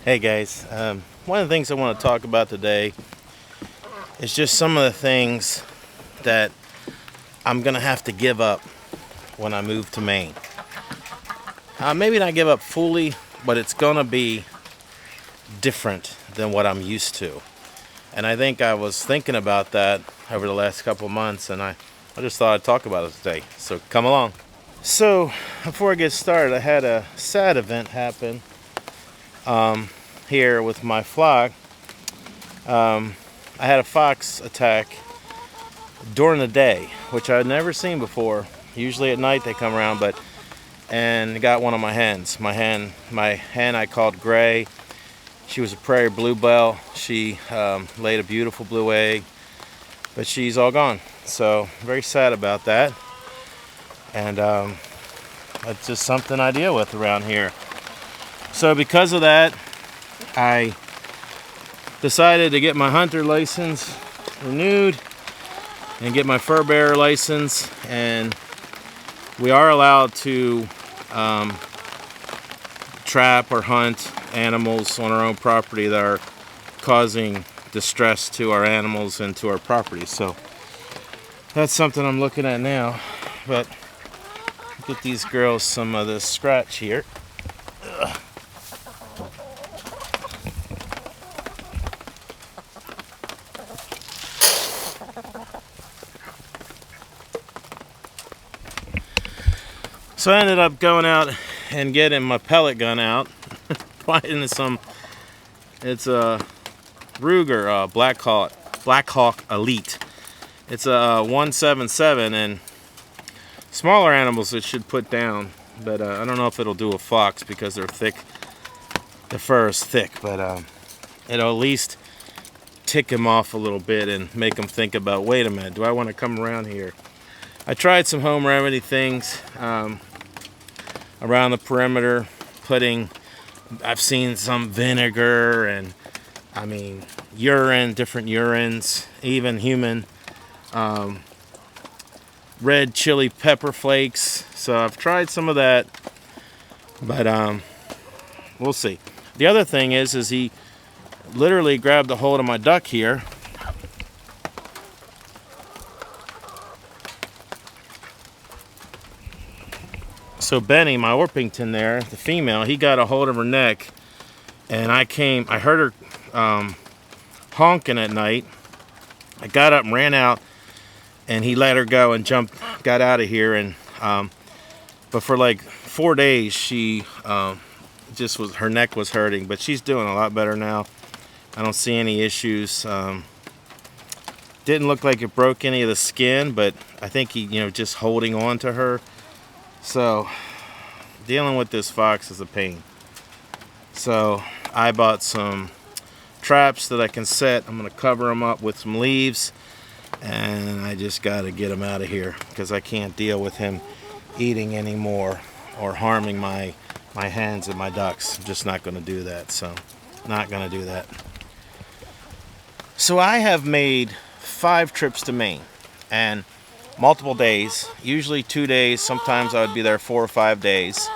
Hey guys, one of the things I want to talk about today is just some of the things that I'm going to have to give up when I move to Maine. Maybe not give up fully, but it's going to be different than what I'm used to. And I think I was thinking about that over the last couple of months, and I just thought I'd talk about it today. So come along. So before I get started, I had a sad event happen here with my flock. I had a fox attack during the day, which I'd never seen before. Usually at night they come around, and got one of my hens. My hen I called Gray. She was a prairie bluebell. She laid a beautiful blue egg, but she's all gone. So very sad about that. And that's just something I deal with around here. So because of that, I decided to get my hunter license renewed and get my fur bearer license, and we are allowed to trap or hunt animals on our own property that are causing distress to our animals and to our property. So that's something I'm looking at now. But get these girls some of this scratch here. Ugh. So I ended up going out and getting my pellet gun out, finding it's a Ruger Black Hawk Elite. It's a 177, and smaller animals it should put down, but I don't know if it'll do a fox because they're thick. The fur is thick, but it'll at least tick him off a little bit and make him think about, wait a minute, do I want to come around here? I tried some home remedy things around the perimeter, I've seen some vinegar and urine, different urines, even human red chili pepper flakes. So I've tried some of that, but we'll see. The other thing is he literally grabbed a hold of my duck here. So Benny, my Orpington there, the female, he got a got of her neck, and I heard her honking at night. I got up and ran out, and he let her go and got out of here. And but for like 4 days, she her neck was hurting, but she's doing a lot better now. I don't see any issues. Didn't look like it broke any of the skin, but I think he, just holding on to her. So dealing with this fox is a pain. So I bought some traps that I can set. I'm going to cover them up with some leaves, and I just got to get him out of here because I can't deal with him eating anymore or harming my hens and my ducks. I'm just not going to do that. So not going to do that. So I have made 5 trips to Maine, and multiple days, usually 2 days. Sometimes I would be there 4 or 5 days.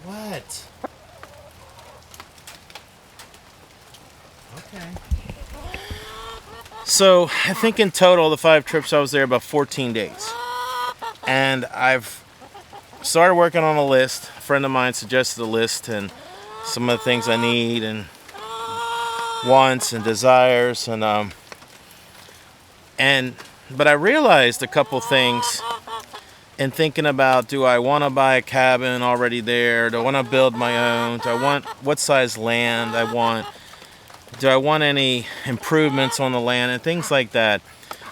What? Okay. So I think in total, the 5 trips I was there about 14 days. And I've started working on a list. A friend of mine suggested a list and some of the things I need and wants and desires, but I realized a couple things in thinking about, do I want to buy a cabin already there? Do I want to build my own? What size land I want? Do I want any improvements on the land and things like that?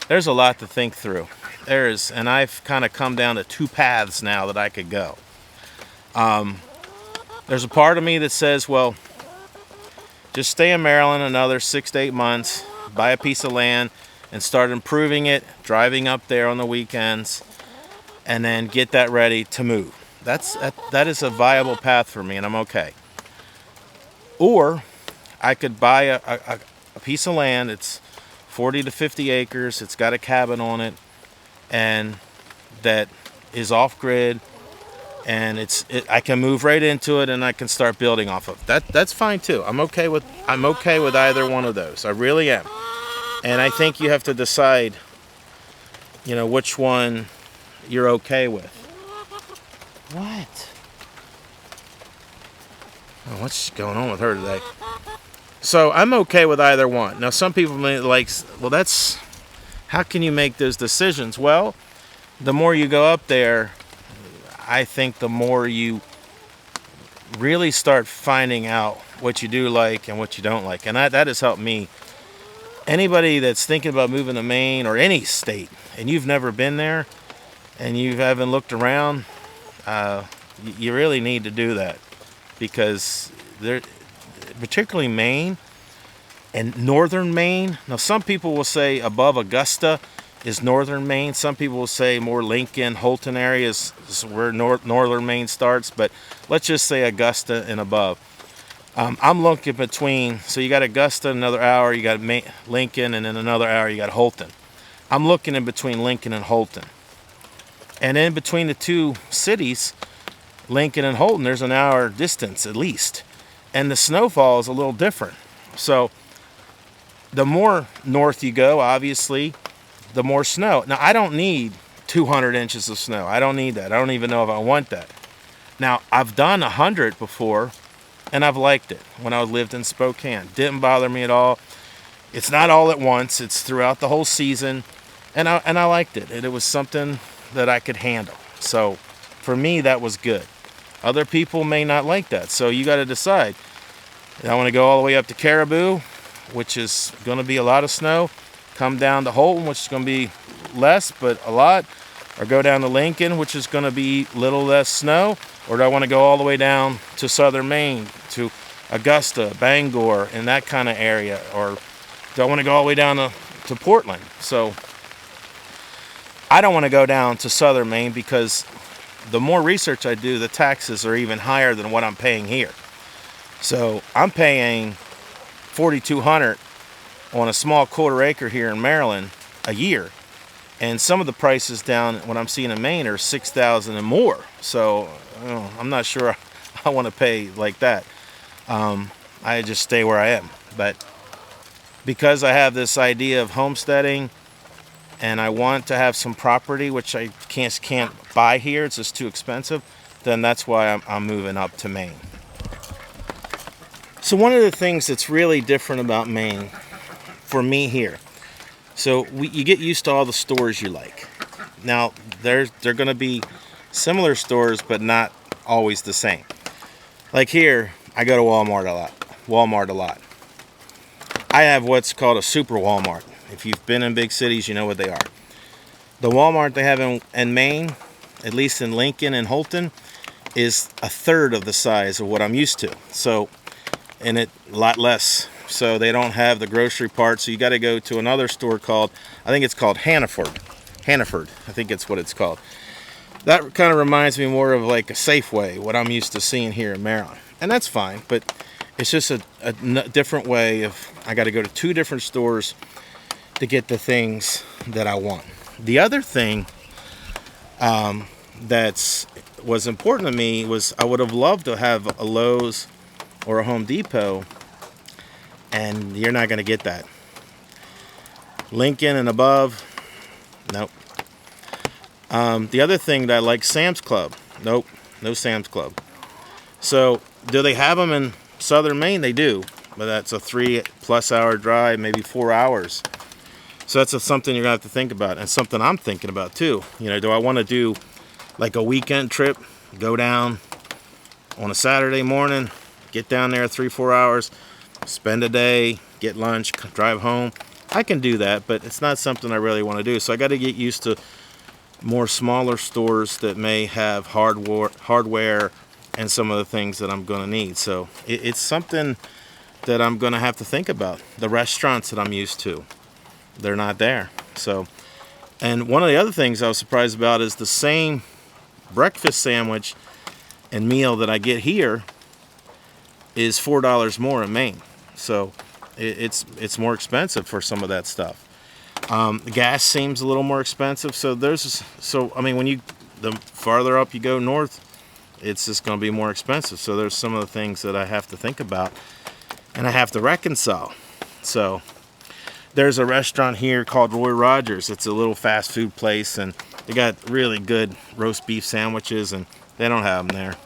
There's a lot to think through. And I've kind of come down to 2 paths now that I could go. There's a part of me that says, well, just stay in Maryland another 6 to 8 months, buy a piece of land, and start improving it, driving up there on the weekends, and then get that ready to move. That is a viable path for me, and I'm okay. Or I could buy a piece of land. It's 40 to 50 acres. It's got a cabin on it, and that is off-grid. and I can move right into it, and I can start building off of that. That's fine too. I'm okay with either one of those. I really am. And I think you have to decide, which one you're okay with. What? Oh, what's going on with her today? So I'm okay with either one. Now some people may like, well, that's, how can you make those decisions? Well, the more you go up there, I think the more you really start finding out what you do like and what you don't like. And that has helped me. Anybody that's thinking about moving to Maine or any state and you've never been there and you haven't looked around, you really need to do that, because particularly Maine and Northern Maine. Now some people will say above Augusta is Northern Maine. Some people will say more Lincoln, Holton area is where Northern Maine starts, but let's just say Augusta and above. I'm looking between, so you got Augusta, another hour, you got Lincoln, and then another hour you got Holton. I'm looking in between Lincoln and Holton. And in between the two cities, Lincoln and Holton, there's an hour distance at least. And the snowfall is a little different. So the more north you go, obviously, the more snow. Now, I don't need 200 inches of snow. I don't need that. I don't even know if I want that. Now, I've done 100 before, and I've liked it when I lived in Spokane. Didn't bother me at all. It's not all at once. It's throughout the whole season, and I liked it. It was something that I could handle. So for me, that was good. Other people may not like that, so you got to decide. I want to go all the way up to Caribou, which is going to be a lot of snow. Come down to Holton, which is going to be less, but a lot. Or go down to Lincoln, which is going to be little less snow. Or do I want to go all the way down to Southern Maine, to Augusta, Bangor, and that kind of area? Or do I want to go all the way down to Portland? So I don't want to go down to Southern Maine, because the more research I do, the taxes are even higher than what I'm paying here. So I'm paying $4,200 on a small quarter acre here in Maryland a year. And some of the prices down, what I'm seeing in Maine, are $6,000 and more. So I'm not sure I want to pay like that. I just stay where I am. But because I have this idea of homesteading, and I want to have some property, which I can't buy here, it's just too expensive, then that's why I'm moving up to Maine. So one of the things that's really different about Maine for me here, so you get used to all the stores you like. Now, they're going to be similar stores, but not always the same. Like here, I go to Walmart a lot. I have what's called a super Walmart. If you've been in big cities, you know what they are. The Walmart they have in Maine, at least in Lincoln and Holton, is a third of the size of what I'm used to. So, and a lot less. So they don't have the grocery part. So you got to go to another store I think it's called Hannaford. I think it's what it's called. That kind of reminds me more of like a Safeway, what I'm used to seeing here in Maryland. And that's fine, but it's just a different way of, I got to go to two different stores to get the things that I want. The other thing that was important to me was I would have loved to have a Lowe's or a Home Depot, and you're not going to get that. Lincoln and above, nope. The other thing that I like, Sam's Club. Nope, no Sam's Club. So, do they have them in Southern Maine? They do, but that's a 3+ hour drive, maybe 4 hours. So that's something you're going to have to think about, and something I'm thinking about too. Do I want to do like a weekend trip, go down on a Saturday morning, get down there 3-4 hours, spend a day, get lunch, drive home? I can do that, but it's not something I really want to do. So I got to get used to more smaller stores that may have hardware and some of the things that I'm going to need. So it's something that I'm going to have to think about. The restaurants that I'm used to, they're not there. So, and one of the other things I was surprised about is the same breakfast sandwich and meal that I get here is $4 more in Maine. So it's more expensive for some of that stuff. The gas seems a little more expensive. So when the farther up you go north, it's just going to be more expensive. So there's some of the things that I have to think about and I have to reconcile. So there's a restaurant here called Roy Rogers. It's a little fast food place, and they got really good roast beef sandwiches, and they don't have them there.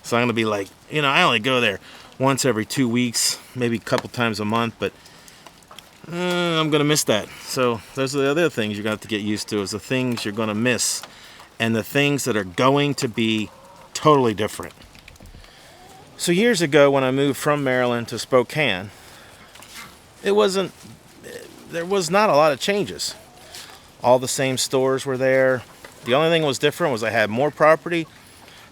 So I'm going to be like, I only go there once every 2 weeks, maybe a couple times a month, but I'm going to miss that. So those are the other things you're going to have to get used to, is the things you're going to miss and the things that are going to be totally different. So years ago when I moved from Maryland to Spokane, there was not a lot of changes. All the same stores were there. The only thing that was different was I had more property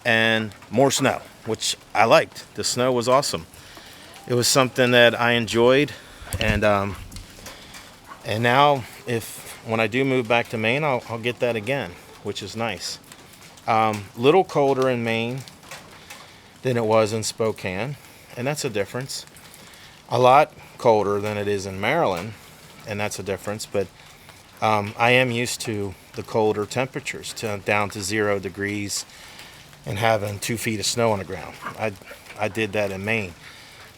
and more snow, which I liked. The snow was awesome. It was something that I enjoyed, and now when I do move back to Maine, I'll get that again, which is nice. Little colder in Maine than it was in Spokane, and that's a difference. A lot colder than it is in Maryland, and that's a difference, but I am used to the colder temperatures, down to 0 degrees and having 2 feet of snow on the ground. I did that in Maine,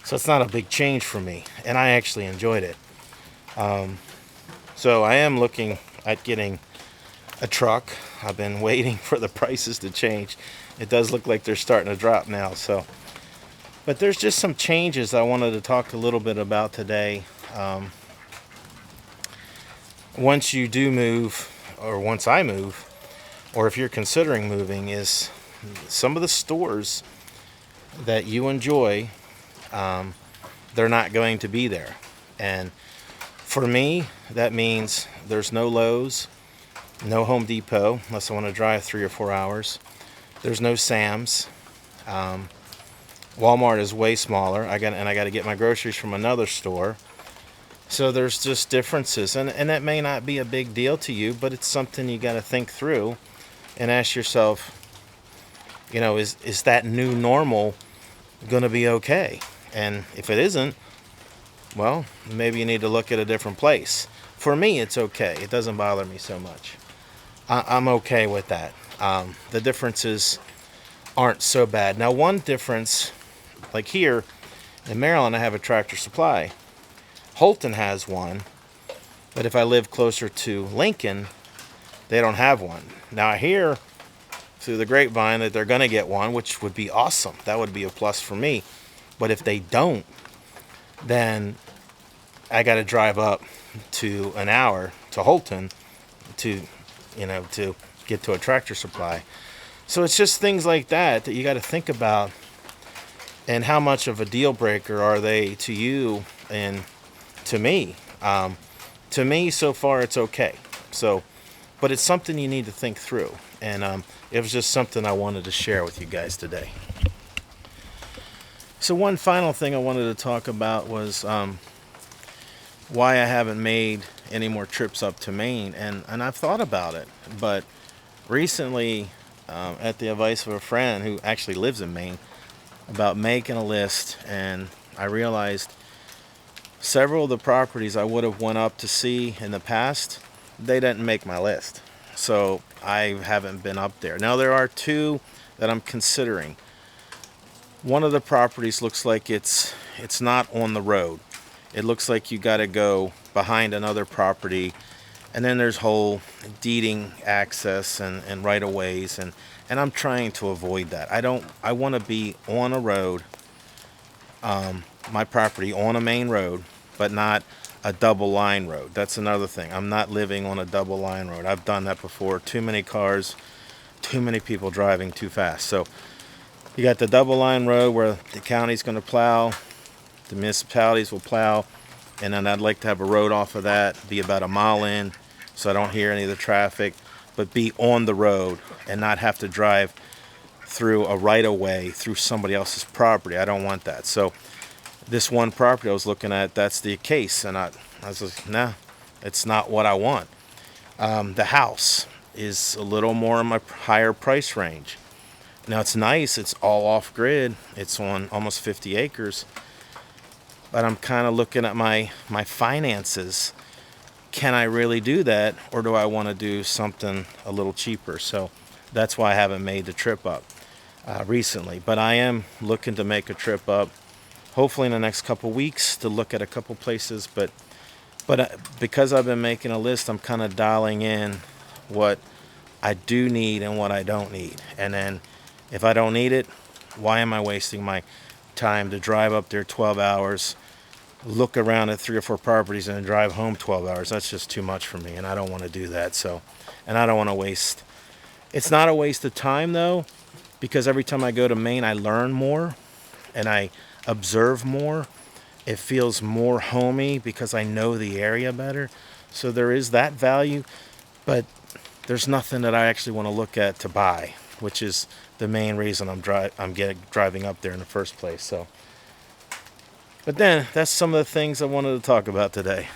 so it's not a big change for me, and I actually enjoyed it. So I am looking at getting a truck. I've been waiting for the prices to change. It does look like they're starting to drop now. But there's just some changes I wanted to talk a little bit about today. Once you do move, or once I move, or if you're considering moving, is some of the stores that you enjoy, they're not going to be there. And for me, that means there's no Lowe's, no Home Depot, unless I want to drive 3 or 4 hours. There's no Sam's. Walmart is way smaller. I got to get my groceries from another store. So there's just differences, and that may not be a big deal to you, but it's something you got to think through and ask yourself, is that new normal going to be okay? And if it isn't, well, maybe you need to look at a different place. For me, it's okay. It doesn't bother me so much. I'm okay with that. The differences aren't so bad. Now, one difference, like here in Maryland, I have a Tractor Supply. Holton has one, but if I live closer to Lincoln, they don't have one. Now, I hear through the grapevine that they're going to get one, which would be awesome. That would be a plus for me. But if they don't, then I got to drive up to an hour to Holton to get to a Tractor Supply. So it's just things like that you got to think about, and how much of a deal breaker are they to you and to me. To me, so far, it's okay. But it's something you need to think through, and it was just something I wanted to share with you guys today. So one final thing I wanted to talk about was why I haven't made any more trips up to Maine, and I've thought about it, but recently, at the advice of a friend who actually lives in Maine, about making a list, and I realized several of the properties I would have went up to see in the past, they didn't make my list. So I haven't been up there. Now there are 2 that I'm considering. One of the properties looks like it's not on the road. It looks like you got to go behind another property, and then there's whole deeding access and right-of-ways, and I'm trying to avoid that. I want to be on a road, my property on a main road, but not a double line road. That's another thing. I'm not living on a double line road. I've done that before. Too many cars, too many people driving too fast. So you got the double line road where the county's going to plow, the municipalities will plow, and then I'd like to have a road off of that, be about a mile in, so I don't hear any of the traffic, but be on the road and not have to drive through a right-of-way through somebody else's property. I don't want that. So this one property I was looking at, that's the case, and I was like, nah, it's not what I want. The house is a little more in my higher price range. Now it's nice, it's all off-grid, it's on almost 50 acres, but I'm kind of looking at my finances. Can I really do that, or do I want to do something a little cheaper? So that's why I haven't made the trip up. recently. But I am looking to make a trip up, hopefully in the next couple weeks, to look at a couple places. But because I've been making a list, I'm kind of dialing in what I do need and what I don't need. And then if I don't need it, why am I wasting my time to drive up there 12 hours, look around at 3 or 4 properties, and then drive home 12 hours? That's just too much for me, and I don't want to do that. So, and I don't want to waste. It's not a waste of time though, because every time I go to Maine, I learn more and I observe more. It feels more homey because I know the area better. So there is that value, but there's nothing that I actually want to look at to buy, which is the main reason I'm driving up there in the first place. So, but then that's some of the things I wanted to talk about today.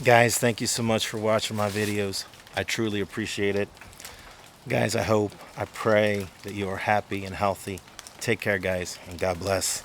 Guys, thank you so much for watching my videos. I truly appreciate it. Guys, I pray that you are happy and healthy. Take care, guys, and God bless.